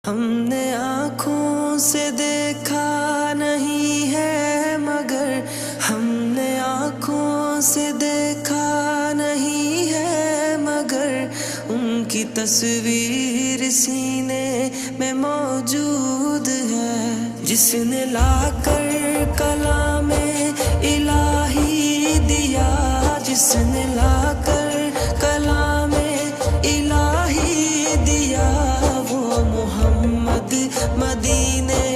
ہم نے آنکھوں سے دیکھا نہیں ہے مگر ہم نے آنکھوں سے دیکھا نہیں ہے مگر ان کی تصویر سینے میں موجود ہے. جس نے لا کر کلام الہی دیا، جس نے لا کر کلام الہی دیا، وہ محمد مدینے